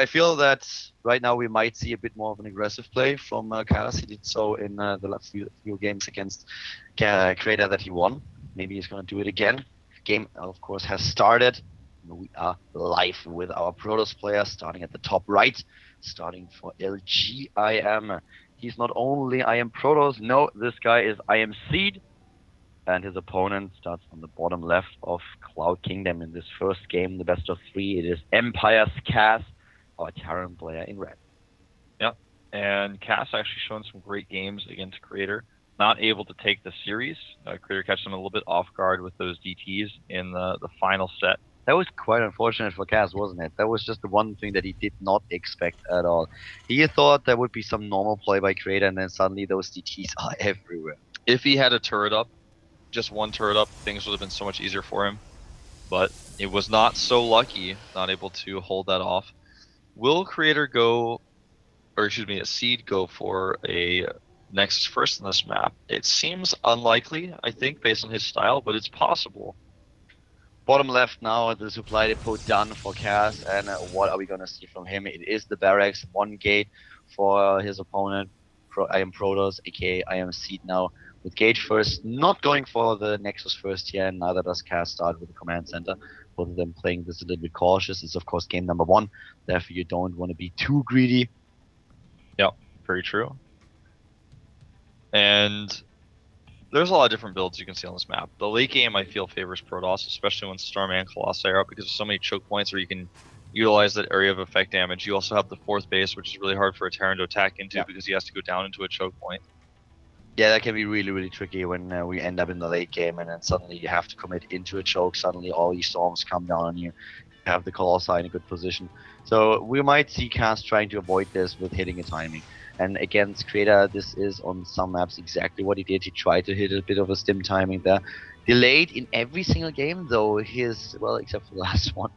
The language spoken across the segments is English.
I feel that right now we might see a bit more of an aggressive play from Karas. He did so in the last few games against Creator that he won. Maybe he's going to do it again. Game, of course, has started. We are live with our Protoss player, starting at the top right, starting for LGIM. He's not only IM Protoss, no, this guy is IMSeed, and his opponent starts on the bottom left of Cloud Kingdom in this first game, the best of 3. It is EmpireKas, our Terran player in red. Yeah, and Cass actually shown some great games against Creator. Not able to take the series. Creator catching him a little bit off guard with those DTs in the final set. That was quite unfortunate for Cass, wasn't it? That was just the one thing that he did not expect at all. He thought there would be some normal play by Creator, and then suddenly those DTs are everywhere. If he had a turret up, just one turret up, things would have been so much easier for him. But it was not so lucky, not able to hold that off. Will Creator go, or excuse me, a Seed go for a Nexus first in this map? It seems unlikely, I think, based on his style, but it's possible. Bottom left now, the supply depot done for Cass, and what are we going to see from him? It is the barracks, 1 gate for his opponent, IM Protoss, aka IMSeed now, with gate first, not going for the Nexus first here, and neither does Cass start with the command center. Both of them playing this a little bit cautious. It's of course game number 1, therefore you don't want to be too greedy. Yeah, very true. And there's a lot of different builds you can see on this map. The late game, I feel, favors Protoss, especially when Storm and Colossi are up, because there's so many choke points where you can utilize that area of effect damage. You also have the 4th base, which is really hard for a Terran to attack into because he has to go down into a choke point. Yeah, that can be really, really tricky when we end up in the late game and then suddenly you have to commit into a choke. Suddenly all these storms come down on you. You have the Colossi in a good position. So we might see Cass trying to avoid this with hitting a timing. And against Creator, this is on some maps exactly what he did. He tried to hit a bit of a stim timing there. Delayed in every single game, though his, well, except for the last one,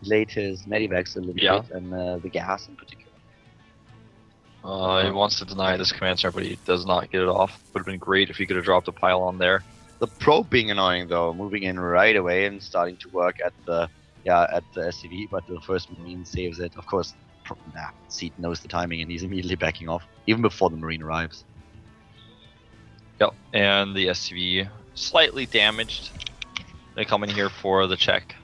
delayed his medivacs a little bit, and the gas in particular. He wants to deny this command center, but he does not get it off. Would have been great if he could have dropped a pylon there. The probe being annoying, though, moving in right away and starting to work at the SCV, but the first Marine saves it. Of course, Seed knows the timing and he's immediately backing off, even before the Marine arrives. Yep, and the SCV slightly damaged. They come in here for the check.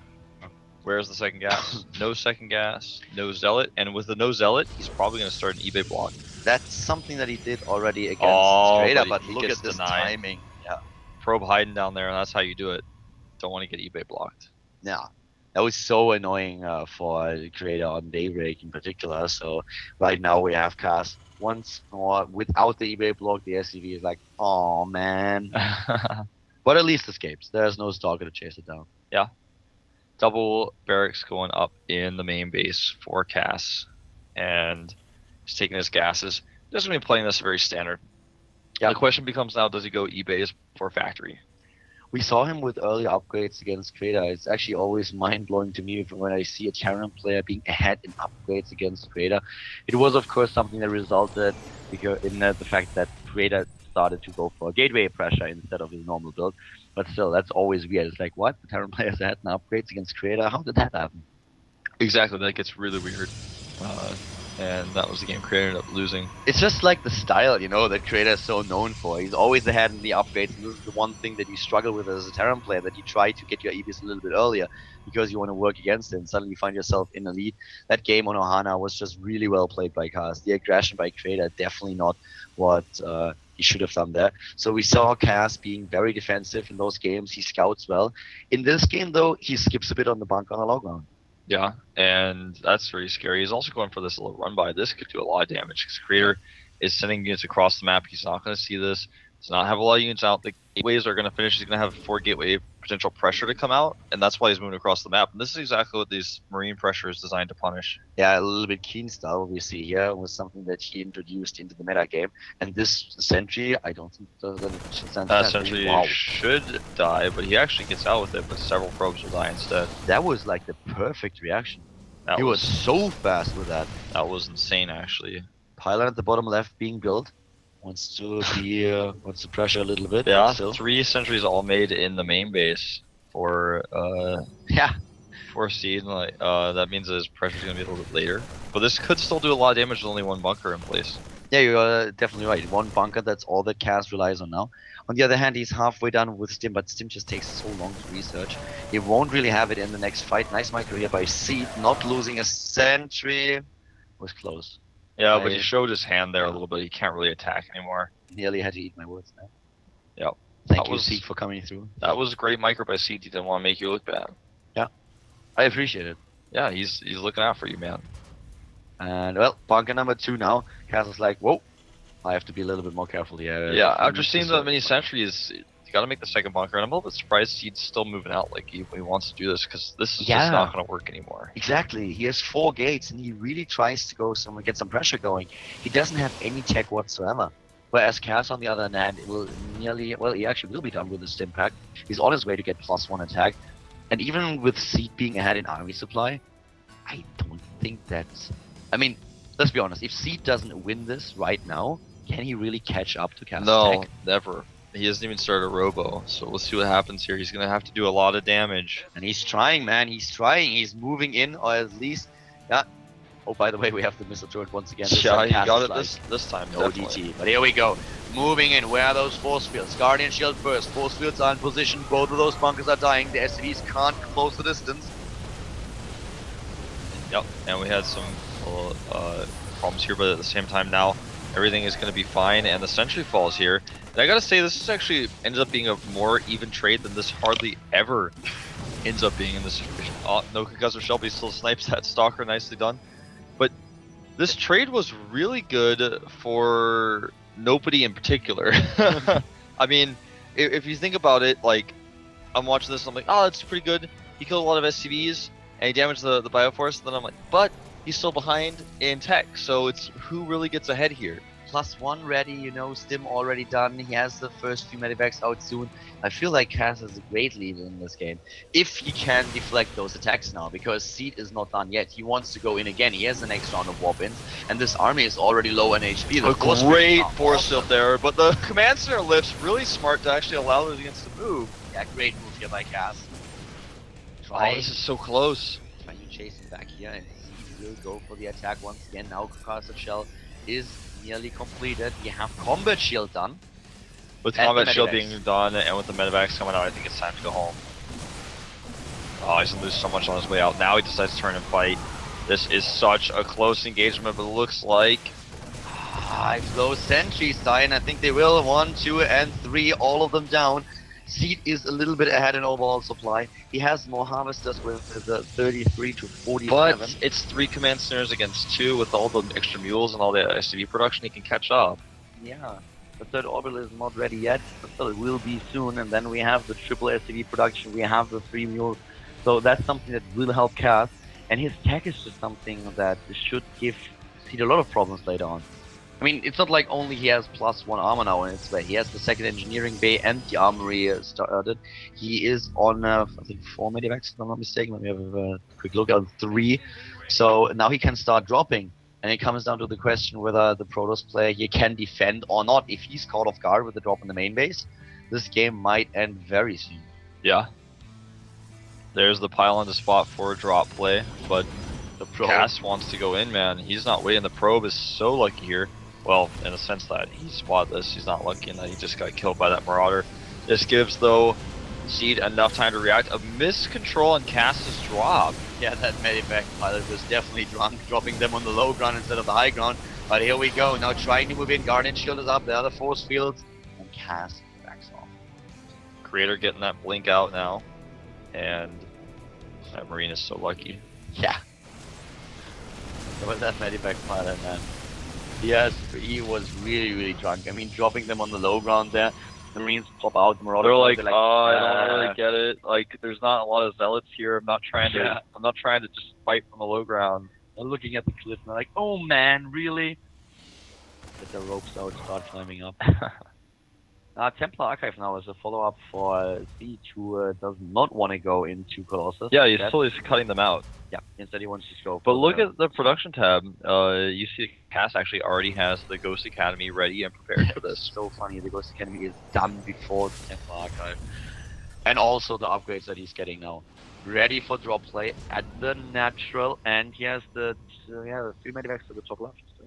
Where's the second gas? No second gas, no Zealot, and with the no Zealot, he's probably going to start an eBay block. That's something that he did already against Trader, but he look gets at this denied. timing. Yeah. Probe hiding down there, and that's how you do it. Don't want to get eBay blocked. Yeah. That was so annoying for the Creator on Daybreak in particular. So right now we have Cass once more without the eBay block. The SCV is like, oh man. But at least escapes. There's no stalker to chase it down. Yeah. Double barracks going up in the main base for Cass. And he's taking his gases. Just going to be playing this very standard. Yeah. The question becomes now, does he go eBays for factory? We saw him with early upgrades against Creator. It's actually always mind-blowing to me when I see a Terran player being ahead in upgrades against Creator. It was, of course, something that resulted in the fact that Creator started to go for gateway pressure instead of his normal build. But still, that's always weird. It's like, what? The Terran players ahead in upgrades against Creator? How did that happen? Exactly, that gets really weird. And that was the game Creator ended up losing. It's just like the style, that Creator is so known for. He's always ahead in the upgrades, and this is the one thing that you struggle with as a Terran player, that you try to get your EVs a little bit earlier because you want to work against it, and suddenly you find yourself in the lead. That game on Ohana was just really well played by Cass. The aggression by Creator, definitely not what he should have done there. So we saw Cass being very defensive in those games. He scouts well. In this game, though, he skips a bit on the bunk on the low ground. Yeah, and that's very scary. He's also going for this little run by. This could do a lot of damage because Creator is sending units across the map. He's not going to see this. Does not have a lot of units out. The gateways are going to finish. He's going to have 4 gateway potential pressure to come out, and that's why he's moving across the map. And this is exactly what these Marine pressure is designed to punish. Yeah, a little bit keen style we see here was something that he introduced into the meta game. And this sentry, I don't think that sentry should die, but he actually gets out with it, but several probes will die instead. That was like the perfect reaction. He was so fast with that. That was insane, actually. Pylon at the bottom left being built. Wants to pressure a little bit. Yeah, 3 sentries all made in the main base for yeah. for Seed, like that means that his pressure's gonna be a little bit later. But this could still do a lot of damage with only one bunker in place. Yeah, you're definitely right. One bunker, that's all that Kaz relies on now. On the other hand, he's halfway done with Stim, but Stim just takes so long to research. He won't really have it in the next fight. Nice micro here by Seed, not losing a sentry. Was close. Yeah, but he showed his hand there a little bit. He can't really attack anymore. Nearly had to eat my words now. Yep. Thank you, Seed, for coming through. That was a great micro by Seed. He didn't want to make you look bad. Yeah, I appreciate it. Yeah, he's looking out for you, man. And well, bunker number 2 now. Kaz is like, whoa, I have to be a little bit more careful here. Yeah, after seeing that many sentries, you got to make the second bunker. And I'm a little bit surprised Seed's still moving out. Like he wants to do this because this is just not going to work anymore. Exactly. He has 4 gates and he really tries to go get some pressure going. He doesn't have any tech whatsoever. Whereas Kaz, on the other hand, will he actually will be done with the Stim pack. He's on his way to get +1 attack. And even with Seed being ahead in army supply, I don't think that's... I mean, let's be honest. If Seed doesn't win this right now, can he really catch up to Kaz's No, tech? never. He hasn't even started a robo, so we'll see what happens here. He's going to have to do a lot of damage. And he's trying, man. He's trying. He's moving in, or at least... Yeah. Oh, by the way, we have the missile turret once again. Yeah, he got it this time, no definitely. DT. But here we go. Moving in. Where are those force fields? Guardian shield first. Force fields are in position. Both of those bunkers are dying. The SCVs can't close the distance. Yep, and we had some problems here, but at the same time now, everything is going to be fine, and the sentry falls here. And I gotta say, this is actually ended up being a more even trade than this hardly ever ends up being in this situation. Oh, no concussor Shelby still snipes that stalker, nicely done. But this trade was really good for nobody in particular. I mean, if you think about it, like, I'm watching this and I'm like, oh, that's pretty good. He killed a lot of SCVs and he damaged the Bioforce. And then I'm like, but he's still behind in tech, so it's who really gets ahead here. +1 ready, you know, Stim already done. He has the first few medivacs out soon. I feel like Kaz has a great lead in this game. If he can deflect those attacks now, because Seed is not done yet. He wants to go in again. He has the next round of warp ins, and this army is already low on HP. A great force field there, but the command center lift's really smart to actually allow those units to move. Yeah, great move here by Kaz. Oh, this is so close. Trying to chase him back here, and Seed will go for the attack once again. Now Concussive Shell is nearly completed. We have combat shield done. With combat shield being done and with the medivacs coming out, I think it's time to go home. Oh, he's gonna lose so much on his way out. Now he decides to turn and fight. This is such a close engagement, but it looks like... If those sentries die, and I think they will. 1, 2, and 3, all of them down. Seed is a little bit ahead in overall supply. He has more harvesters with the 33 to 47. But it's 3 command centers against 2 with all the extra mules and all the SCV production. He can catch up. Yeah, the third orbital is not ready yet, but still it will be soon. And then we have the triple SCV production. We have the 3 mules. So that's something that will help Kaz. And his tech is just something that should give Seed a lot of problems later on. I mean, it's not like only he has +1 armor now in its way. He has the second engineering bay and the armory started. He is on, I think, 4 medivacs, if I'm not mistaken. Let me have a quick look at 3. So now he can start dropping. And it comes down to the question whether the Protoss player here can defend or not. If he's caught off guard with the drop in the main base, this game might end very soon. Yeah. There's the pile on the spot for a drop play, but the Kaz wants to go in, man. He's not waiting. The probe is so lucky here. Well, in the sense that he spotted this, he's not lucky in that he just got killed by that Marauder. This gives, though, Seed enough time to react. A miscontrol on Kaz's drop. Yeah, that medivac pilot was definitely drunk, dropping them on the low ground instead of the high ground. But here we go, now trying to move in. Guardian Shield is up, the other force fields, and Kaz backs off. Creator getting that blink out now, and that Marine is so lucky. Yeah. What was that medivac pilot, man? Yes, he was really, really drunk. I mean, dropping them on the low ground there. The Marines pop out. The Marauders, they're like, oh, I don't really get it. Like, there's not a lot of zealots here. I'm not trying to just fight from the low ground. They're looking at the cliff and they're like, oh man, really? Get the ropes out, start climbing up. Templar Archive now is a follow-up for Siege, who does not want to go into Colossus. Yeah, he's totally cutting them out. Yeah, instead he wants to go. But look at the production tab. You see Kaz actually already has the Ghost Academy ready and prepared for this. So funny, the Ghost Academy is done before the Templar Archive. And also the upgrades that he's getting now. ready for drop play at the natural, and he has the 3 medivacs to the top left. So.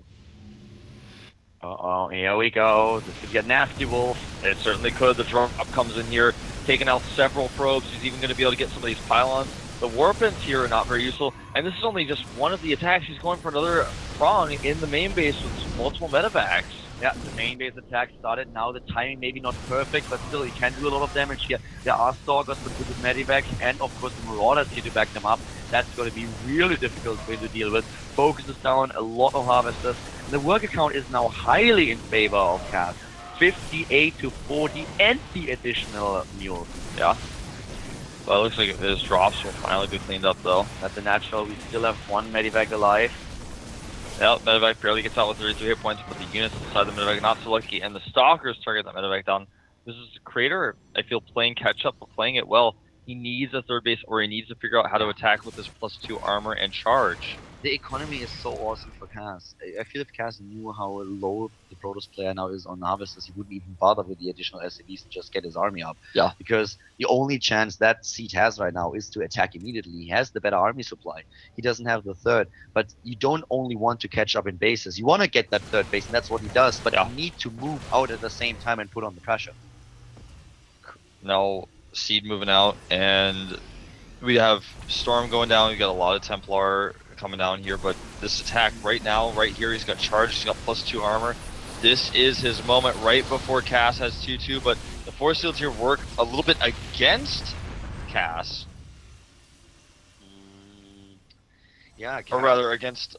Uh-oh, here we go. This could get nasty, Wolf. It certainly could. The drop comes in here, taking out several probes. He's even going to be able to get some of these pylons. The warpins here are not very useful, and this is only just one of the attacks. He's going for another prong in the main base with multiple medevacs. Yeah, the main base attack started now. The timing maybe not perfect, but still he can do a lot of damage here. There are Stalkers with the medivacs, and of course the Marauders here to back them up. That's going to be really difficult for him to deal with. Focus is down, a lot of Harvesters. The worker count is now highly in favor of Kas. 58 to 40 and the additional mules. Yeah. Well, it looks like his drops will finally be cleaned up, though. At the natural, we still have one medivac alive. Yep, medevac barely gets out with 32 hit points, but the units inside the medevac not so lucky, and the Stalkers target that medevac down. This is Creator, I feel, playing catch-up, but playing it well. He needs a third base, or he needs to figure out how to attack with his +2 armor and charge. The economy is so awesome for Kas. I feel if Kas knew how low the Protoss player now is on Harvesters, he wouldn't even bother with the additional SCVs and just get his army up. Yeah. Because the only chance that Seed has right now is to attack immediately. He has the better army supply. He doesn't have the third. But you don't only want to catch up in bases. You want to get that third base, and that's what he does. But you need to move out at the same time and put on the pressure. Now, Seed moving out, and we have Storm going down. We got a lot of Templar coming down here, but this attack right now, right here, he's got charge, he's got +2 armor. This is his moment right before Kas has 2-2, but the Force Fields here work a little bit against Kas. Yeah, or rather against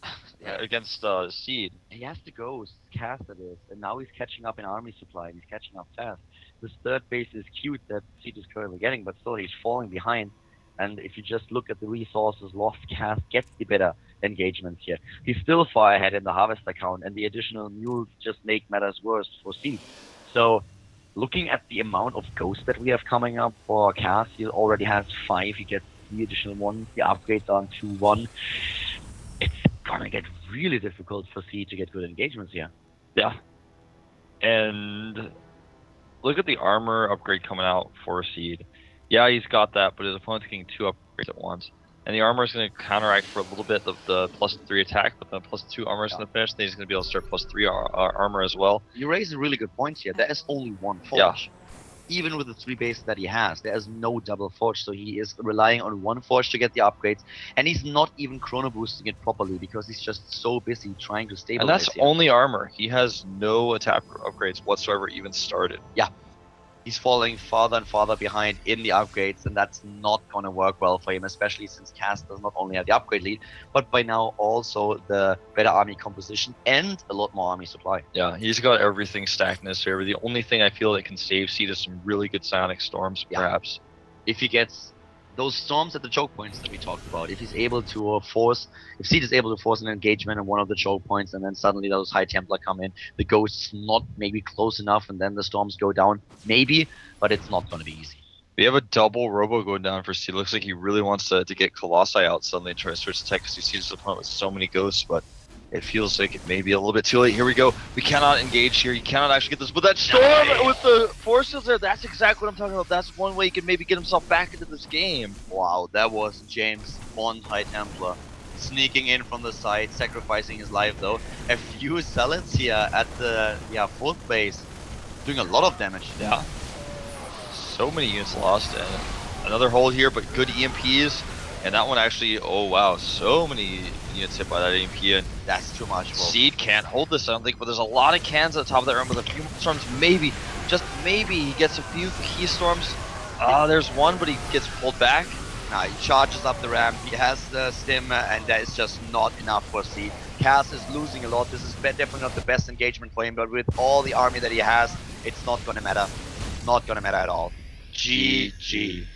Seed. He has to go, Kas that is, and now he's catching up in army supply, and he's catching up fast. This third base is cute that Seed is currently getting, but still he's falling behind. And if you just look at the resources lost, Kas gets the better engagements here. He's still far ahead in the Harvester count, and the additional mules just make matters worse for Seed. So, looking at the amount of ghosts that we have coming up for Kas, he already has 5. He gets the additional 1. The upgrades are on 2-1. It's gonna get really difficult for Seed to get good engagements here. Yeah. And look at the armor upgrade coming out for Seed. Yeah, he's got that, but his opponent's getting 2 upgrades at once. And the armor is going to counteract for a little bit of the +3 attack, but the +2 armor is going to finish. Then he's going to be able to start +3 armor as well. You raise a really good point here. There is only one forge. Yeah. Even with the 3 bases that he has, there is no double forge, so he is relying on one forge to get the upgrades, and he's not even chrono boosting it properly because he's just so busy trying to stabilize. And that's only armor. He has no attack upgrades whatsoever even started. Yeah. He's falling farther and farther behind in the upgrades, and that's not going to work well for him, especially since Kas does not only have the upgrade lead, but by now also the better army composition and a lot more army supply. Yeah, he's got everything stacked in his favor. The only thing I feel that can save Seed is some really good psionic storms, perhaps. If he gets those storms at the choke points that we talked about, if he's able to if Seed is able to force an engagement on one of the choke points, and then suddenly those High Templar come in, the ghosts not maybe close enough, and then the storms go down, maybe, but it's not going to be easy. We have a double robo going down for Seed. Looks like he really wants to get Colossi out suddenly and try to switch attack because he sees his opponent with so many ghosts, but it feels like it may be a little bit too late. Here we go. We cannot engage here. You cannot actually get this. But that storm with the forces there, that's exactly what I'm talking about. That's one way he can maybe get himself back into this game. Wow, that was James Bond High Templar sneaking in from the side, sacrificing his life though. A few zealots here at the 4th base, doing a lot of damage. Yeah. So many units lost, and another hold here, but good EMPs. And that one actually, oh wow, so many units hit by that EMP, and that's too much. Seed can't hold this, I don't think, but there's a lot of cans at the top of that room with a few storms. Maybe, just maybe, he gets a few key storms. There's one, but he gets pulled back. Nah, he charges up the ramp, he has the stim, and that is just not enough for Seed. Kas is losing a lot. This is definitely not the best engagement for him, but with all the army that he has, it's not gonna matter. Not gonna matter at all. GG.